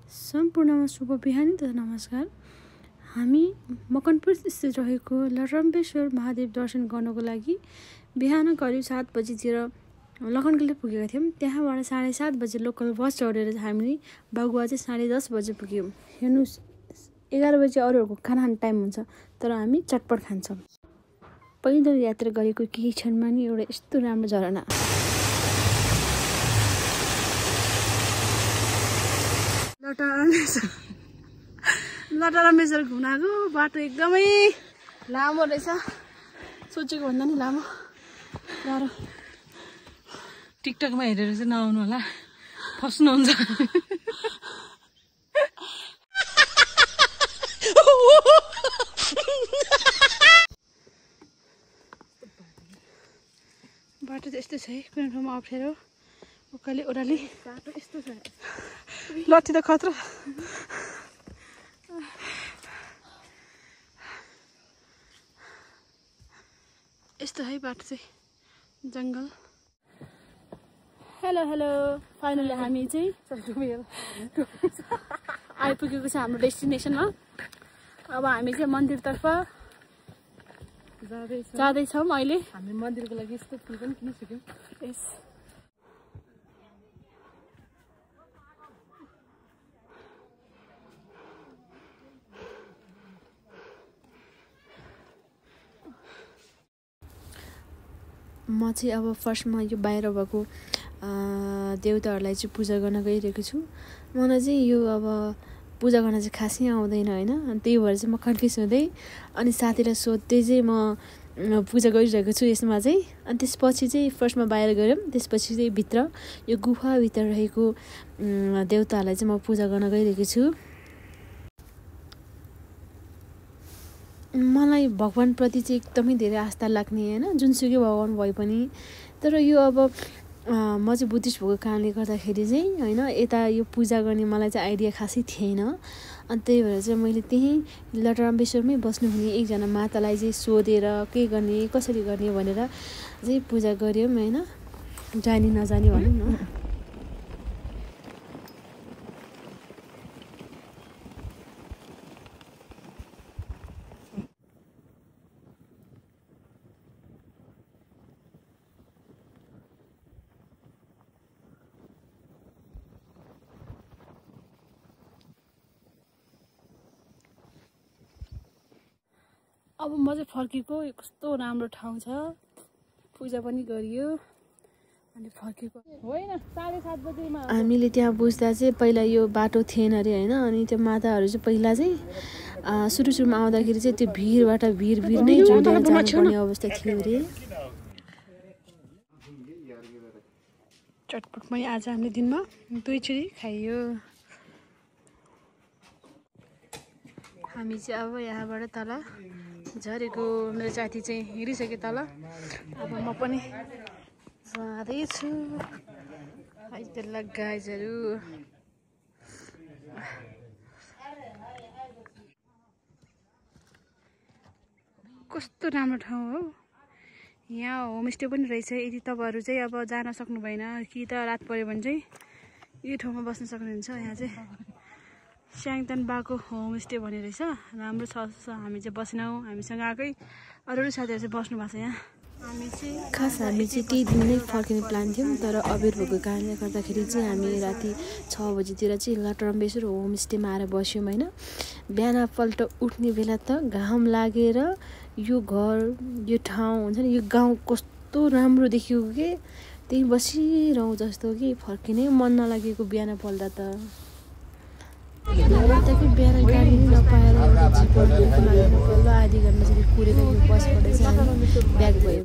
सम्पूर्णमा शुभ बिहानी तथा नमस्कार। हामी मकनपुर स्थित रहेको लटरम्बेश्वर महादेव दर्शन गर्नको लागि बिहान करिब 7 बजीतिर लखनगढी पुगेका थियौँ। त्यहाँबाट 7:30 बजे लोकल बस चढेर हामी बागुवा चाहिँ 10:30 बजे पुग्यौँ। हेर्नुहोस् 11 बजे अरूहरूको खाना खाने टाइम हुन्छ, तर हामी चटपट खान्छौँ। पैदल यात्रा गरेको केही क्षणमा नि एउटा यस्तो राम्रो झरना लटरम्बेश्वर घुम्नको बाटो एकदमै लामो रहेछ, सोचेको भन्दा नि लामो गाह्रो। टिकटकमा हेरेर चाहिँ नआउनु होला, फस्नुहुन्छ। बाटो चाहिँ यस्तो छ है, कुनै ठाउँमा अप्ठ्यारो उकाली ओह्राली बाटो यस्तो छ। लट्ठी त खतरा। यस्तो है बाटो चाहिँ, जङ्गल। हेलो हेलो, फाइनली हामी चाहिँ आइपुगेको छ हाम्रो डेस्टिनेसनमा। अब हामी चाहिँ मन्दिरतर्फ जाँदैछौँ। अहिले हामी मन्दिरको लागि यस्तो फुल पनि किनिसक्यौँ। यस म चाहिँ अब फर्स्टमा यो बाहिर भएको देवताहरूलाई चाहिँ पूजा गर्न गइरहेको छु। मलाई चाहिँ यो अब पूजा गर्न चाहिँ खासै आउँदैन होइन, अनि त्यही भएर चाहिँ म कन्फ्युज हुँदै अनि साथीलाई सोध्दै चाहिँ म पूजा गरिरहेको छु यसमा चाहिँ। अनि त्यसपछि चाहिँ फर्स्टमा बाहिर गयौँ, त्यसपछि चाहिँ भित्र यो गुफाभित्र रहेको देवताहरूलाई चाहिँ म पूजा गर्न गइरहेको छु। मलाई भगवानप्रति चाहिँ एकदमै धेरै आस्था लाग्ने होइन, जुनसुकै भगवान भए पनि। तर यो अब म चाहिँ बुद्धिस्ट भएको कारणले गर्दाखेरि चाहिँ होइन, यता यो पूजा गर्ने मलाई चाहिँ आइडिया खासै थिएन। अनि त्यही भएर चाहिँ मैले त्यहीँ लटरम्बेश्वरमै बस्नुहुने एकजना मातालाई चाहिँ सोधेर के गर्ने कसरी गर्ने भनेर चाहिँ पूजा गऱ्यौँ होइन, जानी नजानी भनौँ न। अब म चाहिँ फर्केको, कस्तो राम्रो ठाउँ छ, पूजा पनि गरियो अनि फर्केको होइन। 7:30 बजेमा हामीले त्यहाँ बुझ्दा चाहिँ पहिला यो बाटो थिएन अरे होइन, अनि त्यो माताहरू चाहिँ पहिला चाहिँ सुरुमा आउँदाखेरि चाहिँ त्यो भिरबाट भिर नै जोडेर जानुपर्ने अवस्था थियो अरे। चटपट पनि आज हामीले दिनमा 2 चोटि खाइयो। हामी चाहिँ अब यहाँबाट तल झरेको, मेरो साथी चाहिँ हिँडिसक्यो तल, अब म पनि जाँदैछु। आइतेला गाइजहरू कस्तो राम्रो ठाउँ हो। यहाँ होमस्टे पनि रहेछ। यदि तपाईँहरू चाहिँ अब जान सक्नु भएन कि त रात पऱ्यो भने चाहिँ यो ठाउँमा बस्न सक्नुहुन्छ। यहाँ चाहिँ स्याङतान बाको होमस्टे भन्ने रहेछ, राम्रो छ। हामी चाहिँ बसेनौँ, हामीसँग आएकै अरू साथीहरू चाहिँ बस्नु भएको छ यहाँ। हामी चाहिँ त्यही दिन नै फर्किने प्लान थियौँ, तर अबेर भएको कारणले गर्दाखेरि चाहिँ हामी राति 6 बजीतिर चाहिँ लटरम्बेश्वर होमस्टेमा आएर बस्यौँ होइन। बिहानपल्ट उठ्ने बेला त घाम लागेर यो घर यो ठाउँ हुन्छ नि, यो गाउँ कस्तो राम्रो देखियो कि त्यही बसिरहँ जस्तो कि फर्किनै मन नलागेको बिहानपल्ट त। बिहान गाडी नपाएर आधी घन्टा चाहिँ कुरेर बस परेछ, ब्याग भयो।